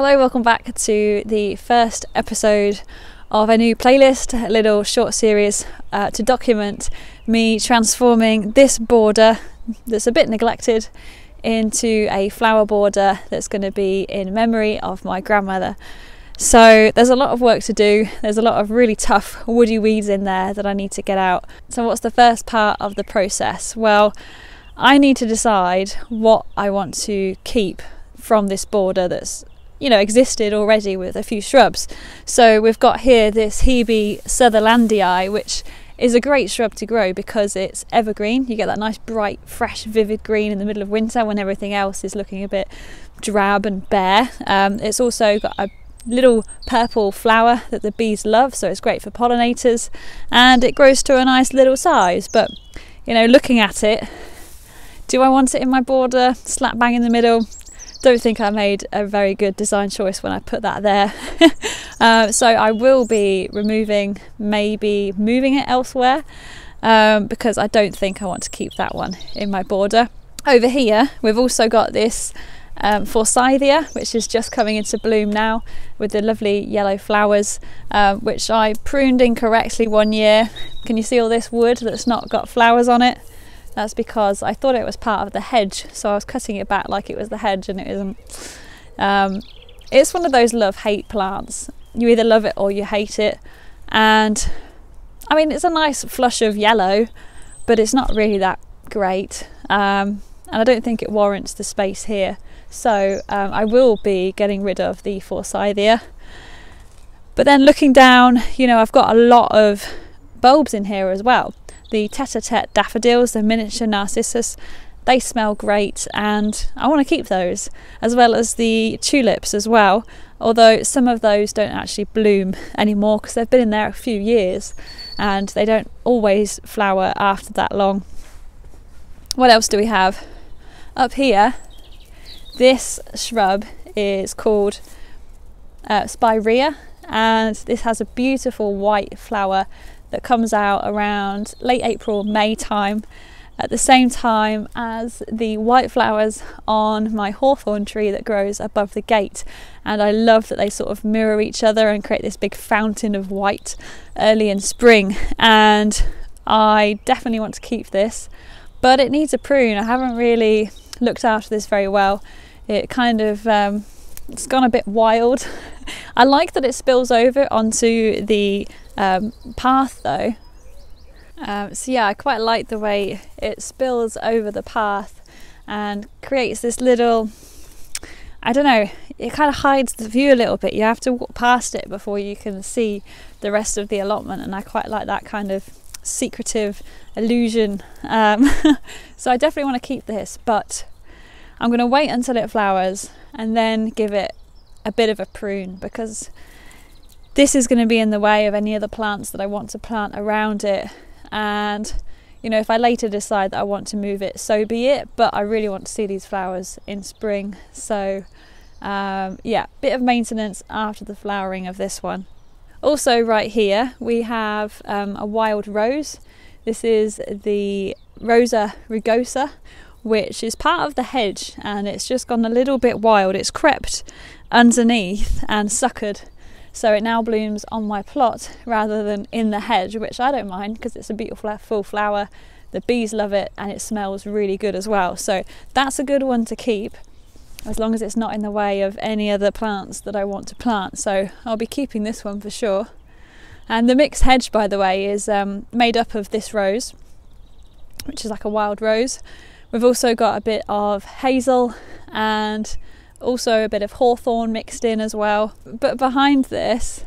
Hello, welcome back to the first episode of a new playlist, a little short series to document me transforming this border that's a bit neglected into a flower border that's going to be in memory of my grandmother. So there's a lot of work to do. There's a lot of really tough woody weeds in there that I need to get out. So what's the first part of the process? Well, I need to decide what I want to keep from this border that's existed already with a few shrubs. So we've got here this Hebe Sutherlandii, which is a great shrub to grow because it's evergreen. You get that nice bright fresh vivid green in the middle of winter when everything else is looking a bit drab and bare. It's also got a little purple flower that the bees love, so it's great for pollinators, and it grows to a nice little size. But looking at it, do I want it in my border slap bang in the middle? Don't think I made a very good design choice when I put that there. So I will be maybe moving it elsewhere, because I don't think I want to keep that one in my border. Over here we've also got this forsythia, which is just coming into bloom now with the lovely yellow flowers, which I pruned incorrectly one year. Can you see all this wood that's not got flowers on it? That's because I thought it was part of the hedge, so I was cutting it back like it was the hedge, and it isn't. It's one of those love-hate plants. You either love it or you hate it, and I mean, it's a nice flush of yellow, but it's not really that great, and I don't think it warrants the space here. So I will be getting rid of the forsythia. But then looking down, I've got a lot of bulbs in here as well. The tete-a-tete daffodils, the miniature narcissus, they smell great, and I want to keep those, as well as the tulips as well, although some of those don't actually bloom anymore because they've been in there a few years and they don't always flower after that long. What else do we have? Up here, this shrub is called spirea, and this has a beautiful white flower that comes out around late April, May time, at the same time as the white flowers on my hawthorn tree that grows above the gate. And I love that they sort of mirror each other and create this big fountain of white early in spring. And I definitely want to keep this, but it needs a prune. I haven't really looked after this very well. It kind of it's gone a bit wild. I like that it spills over onto the path though. So yeah, I quite like the way it spills over the path and creates this little, I don't know, it kind of hides the view a little bit. You have to walk past it before you can see the rest of the allotment, and I quite like that kind of secretive illusion. So I definitely want to keep this, but I'm going to wait until it flowers and then give it a bit of a prune, because this is going to be in the way of any other plants that I want to plant around it. And if I later decide that I want to move it, so be it, but I really want to see these flowers in spring. So yeah, bit of maintenance after the flowering of this one. Also right here we have a wild rose. This is the Rosa rugosa, which is part of the hedge, and it's just gone a little bit wild. It's crept underneath and suckered, so it now blooms on my plot rather than in the hedge, which I don't mind because it's a beautiful full flower. The bees love it and it smells really good as well. So that's a good one to keep, as long as it's not in the way of any other plants that I want to plant. So I'll be keeping this one for sure. And the mixed hedge, by the way, is made up of this rose, which is like a wild rose. We've also got a bit of hazel and also a bit of hawthorn mixed in as well. But behind this,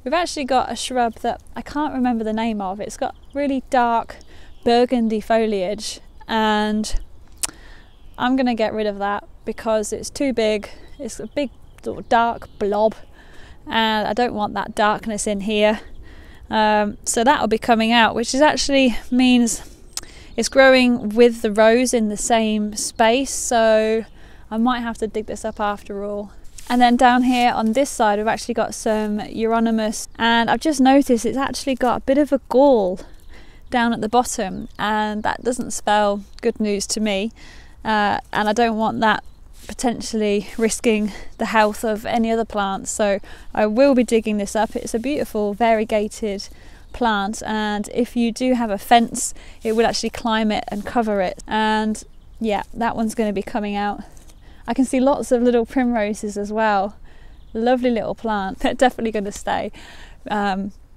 we've actually got a shrub that I can't remember the name of. It's got really dark burgundy foliage, and I'm going to get rid of that because it's too big. It's a big sort of dark blob, and I don't want that darkness in here. So that will be coming out, which is actually means it's growing with the rose in the same space, so I might have to dig this up after all. And then down here on this side we've actually got some Euonymus, and I've just noticed it's actually got a bit of a gall down at the bottom, and that doesn't spell good news to me, and I don't want that potentially risking the health of any other plants. So I will be digging this up. It's a beautiful variegated plant, and if you do have a fence, it will actually climb it and cover it. And yeah, that one's going to be coming out. I can see lots of little primroses as well. Lovely little plant. They're definitely going to stay.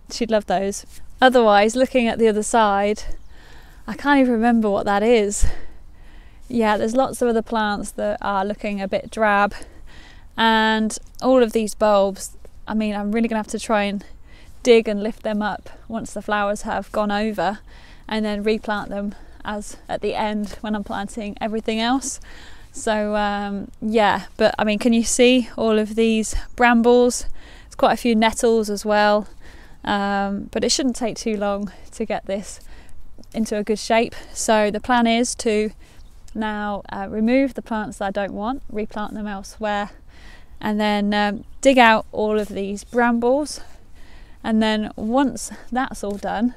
She'd love those. Otherwise, looking at the other side, I can't even remember what that is. Yeah, there's lots of other plants that are looking a bit drab, and all of these bulbs, I mean, I'm really gonna have to try and dig and lift them up once the flowers have gone over, and then replant them as at the end when I'm planting everything else. So yeah, but I mean, can you see all of these brambles? There's quite a few nettles as well, but it shouldn't take too long to get this into a good shape. So the plan is to now remove the plants that I don't want, replant them elsewhere, and then dig out all of these brambles. And then once that's all done,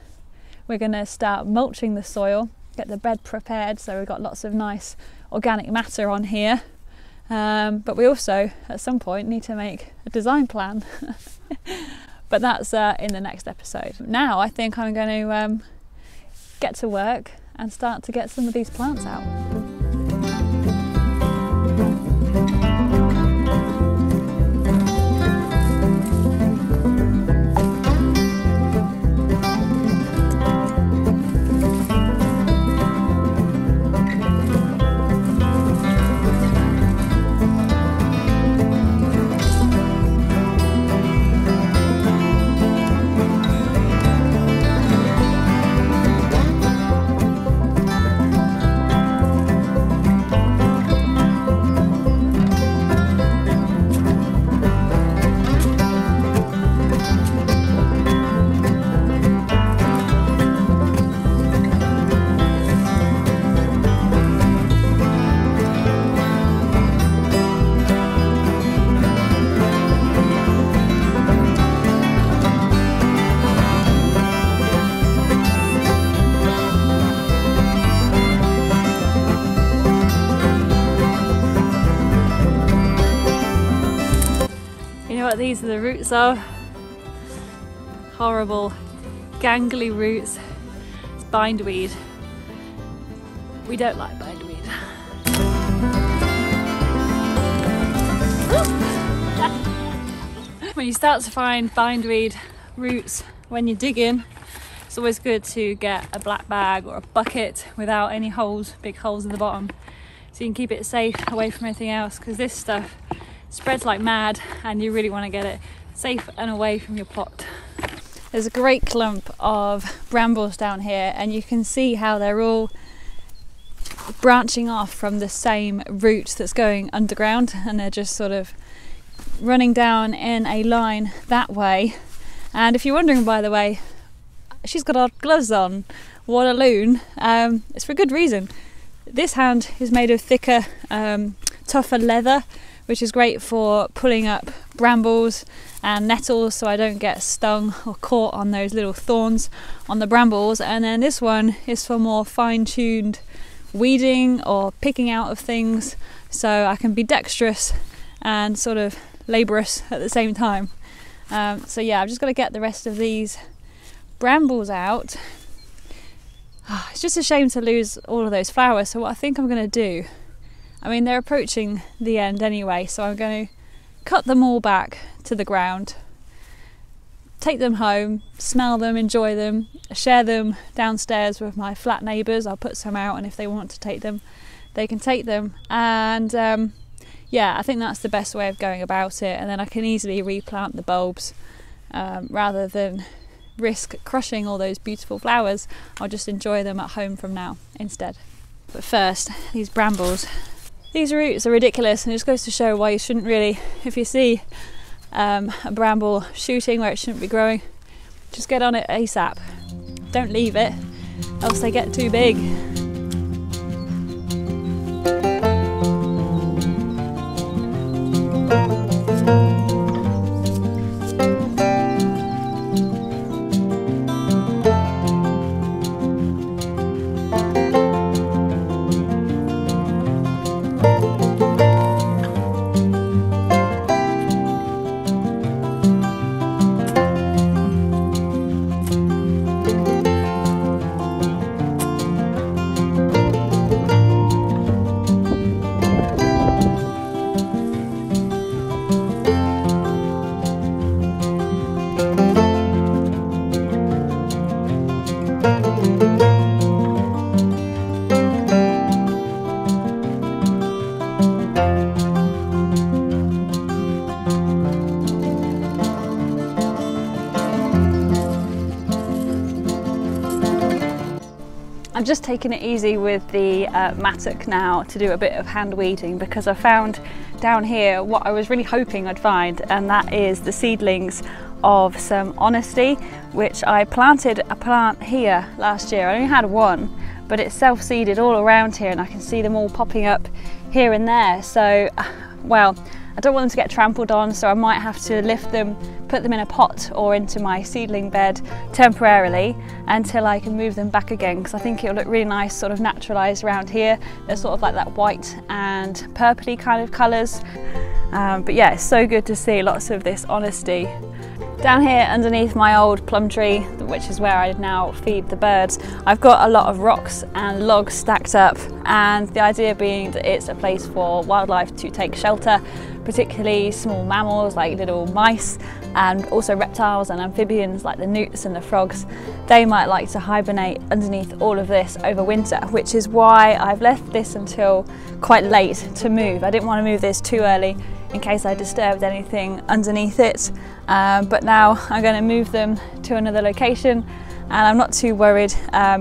we're going to start mulching the soil, get the bed prepared so we've got lots of nice organic matter on here. But we also at some point need to make a design plan. But that's in the next episode. Now I think I'm going to get to work and start to get some of these plants out. What these are the roots of. Horrible gangly roots. It's bindweed. We don't like bindweed. When you start to find bindweed roots when you're digging, it's always good to get a black bag or a bucket without any holes, big holes in the bottom, so you can keep it safe away from anything else, because this stuff spreads like mad and you really want to get it safe and away from your plot. There's a great clump of brambles down here, and you can see how they're all branching off from the same root that's going underground, and they're just sort of running down in a line that way. And if you're wondering, by the way, she's got our gloves on. What a loon. It's for a good reason. This hand is made of thicker, tougher leather, which is great for pulling up brambles and nettles so I don't get stung or caught on those little thorns on the brambles. And then this one is for more fine-tuned weeding or picking out of things, so I can be dexterous and sort of laborious at the same time. So yeah, I've just got to get the rest of these brambles out. It's just a shame to lose all of those flowers, so what I think I'm going to do, I mean, they're approaching the end anyway, so I'm going to cut them all back to the ground, take them home, smell them, enjoy them, share them downstairs with my flat neighbours. I'll put some out, and if they want to take them, they can take them. And yeah, I think that's the best way of going about it, and then I can easily replant the bulbs rather than risk crushing all those beautiful flowers. I'll just enjoy them at home from now instead. But first, these brambles. These roots are ridiculous, and it just goes to show why you shouldn't really, if you see a bramble shooting where it shouldn't be growing, just get on it ASAP. Don't leave it, else they get too big. I'm just taking it easy with the mattock now to do a bit of hand weeding, because I found down here what I was really hoping I'd find, and that is the seedlings of some honesty, which I planted a plant here last year. I only had one, but it's self-seeded all around here and I can see them all popping up here and there. So, well, I don't want them to get trampled on, so I might have to lift them, put them in a pot or into my seedling bed temporarily until I can move them back again, because I think it'll look really nice sort of naturalised around here. They're sort of like that white and purpley kind of colours. But yeah, it's so good to see lots of this honesty. Down here underneath my old plum tree, which is where I now feed the birds, I've got a lot of rocks and logs stacked up, and the idea being that it's a place for wildlife to take shelter, particularly small mammals like little mice, and also reptiles and amphibians like the newts and the frogs. They might like to hibernate underneath all of this over winter, which is why I've left this until quite late to move. I didn't want to move this too early in case I disturbed anything underneath it, but now I'm going to move them to another location, and I'm not too worried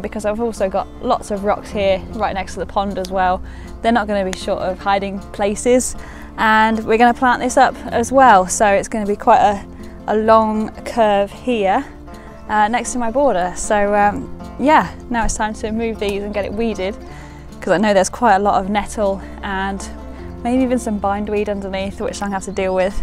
because I've also got lots of rocks here right next to the pond as well. They're not going to be short of hiding places, and we're going to plant this up as well, so it's going to be quite a long curve here next to my border. So yeah, now it's time to move these and get it weeded, because I know there's quite a lot of nettle and maybe even some bindweed underneath, which I'm going to have to deal with.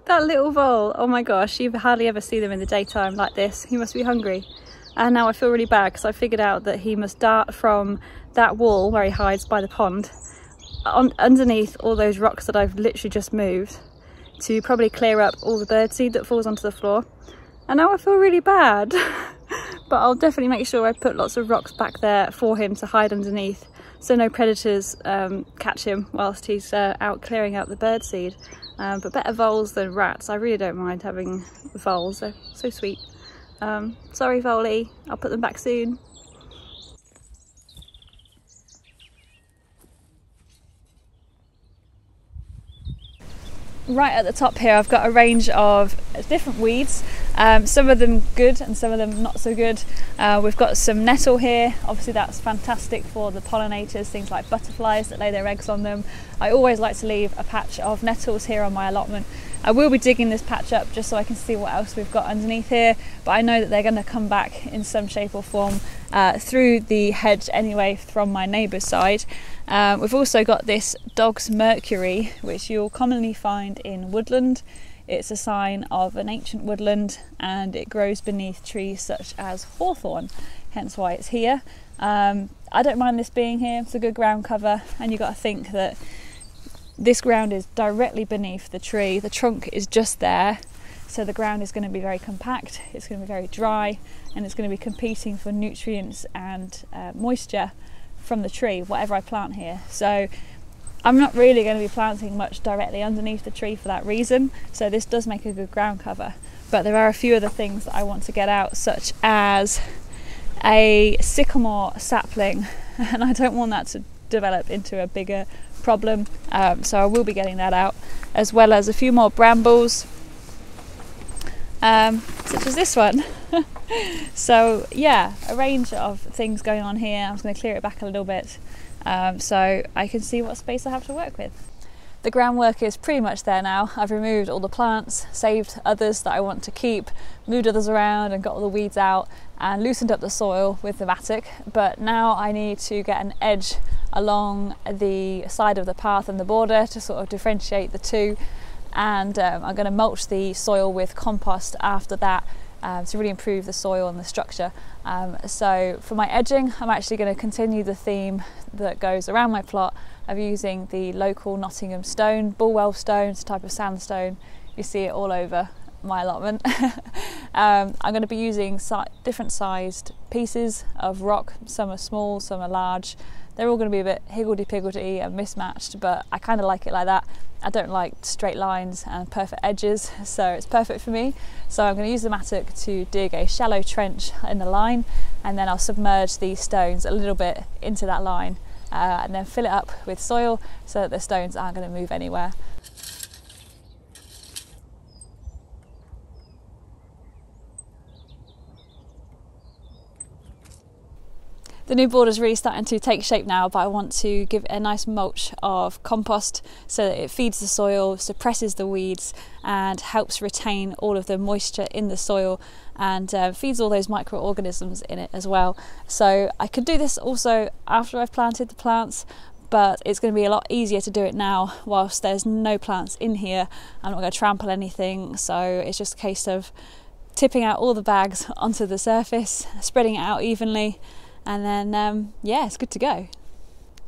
That little vole, oh my gosh, you hardly ever see them in the daytime like this. He must be hungry. And now I feel really bad because I figured out that he must dart from that wall where he hides by the pond underneath all those rocks that I've literally just moved to probably clear up all the birdseed that falls onto the floor. And now I feel really bad. But I'll definitely make sure I put lots of rocks back there for him to hide underneath, so no predators catch him whilst he's out clearing out the birdseed. But better voles than rats. I really don't mind having voles, they're so sweet. Sorry Voley, I'll put them back soon. Right at the top here I've got a range of different weeds, some of them good and some of them not so good. We've got some nettle here, obviously that's fantastic for the pollinators, things like butterflies that lay their eggs on them. I always like to leave a patch of nettles here on my allotment. I will be digging this patch up just so I can see what else we've got underneath here, but I know that they're going to come back in some shape or form through the hedge anyway from my neighbour's side. We've also got this dog's mercury, which you'll commonly find in woodland. It's a sign of an ancient woodland and it grows beneath trees such as hawthorn, hence why it's here. I don't mind this being here, it's a good ground cover, and you've got to think that this ground is directly beneath the tree. The trunk is just there, so the ground is going to be very compact, it's going to be very dry, and it's going to be competing for nutrients and moisture from the tree, whatever I plant here. So I'm not really going to be planting much directly underneath the tree for that reason, so this does make a good ground cover. But there are a few other things that I want to get out, such as a sycamore sapling, and I don't want that to develop into a bigger problem, so I will be getting that out, as well as a few more brambles, such as this one. So yeah, a range of things going on here. I'm just going to clear it back a little bit so I can see what space I have to work with. The groundwork is pretty much there now. I've removed all the plants, saved others that I want to keep, moved others around and got all the weeds out and loosened up the soil with the mattock. But now I need to get an edge along the side of the path and the border to sort of differentiate the two. And I'm going to mulch the soil with compost after that to really improve the soil and the structure. So for my edging, I'm actually going to continue the theme that goes around my plot of using the local Nottingham stone, Bulwell stone. It's a type of sandstone. You see it all over my allotment. I'm going to be using different sized pieces of rock. Some are small, some are large. They're all going to be a bit higgledy-piggledy and mismatched, but I kind of like it like that. I don't like straight lines and perfect edges, so it's perfect for me. So I'm going to use the mattock to dig a shallow trench in the line, and then I'll submerge these stones a little bit into that line and then fill it up with soil so that the stones aren't going to move anywhere. The new border is really starting to take shape now, but I want to give it a nice mulch of compost so that it feeds the soil, suppresses the weeds and helps retain all of the moisture in the soil and feeds all those microorganisms in it as well. So I could do this also after I've planted the plants, but it's going to be a lot easier to do it now whilst there's no plants in here. I'm not going to trample anything, so it's just a case of tipping out all the bags onto the surface, spreading it out evenly, and then yeah, it's good to go.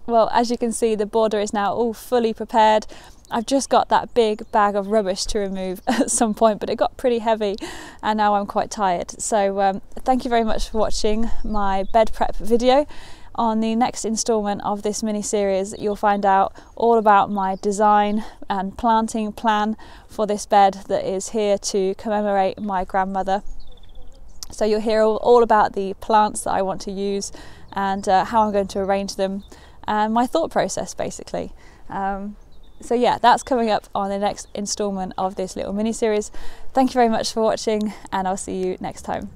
Well, as you can see, the border is now all fully prepared. I've just got that big bag of rubbish to remove at some point, but it got pretty heavy and now I'm quite tired. So thank you very much for watching my bed prep video. On the next instalment of this mini series, you'll find out all about my design and planting plan for this bed that is here to commemorate my grandmother. So you'll hear all about the plants that I want to use and how I'm going to arrange them and my thought process basically. So yeah, that's coming up on the next instalment of this little mini series. Thank you very much for watching and I'll see you next time.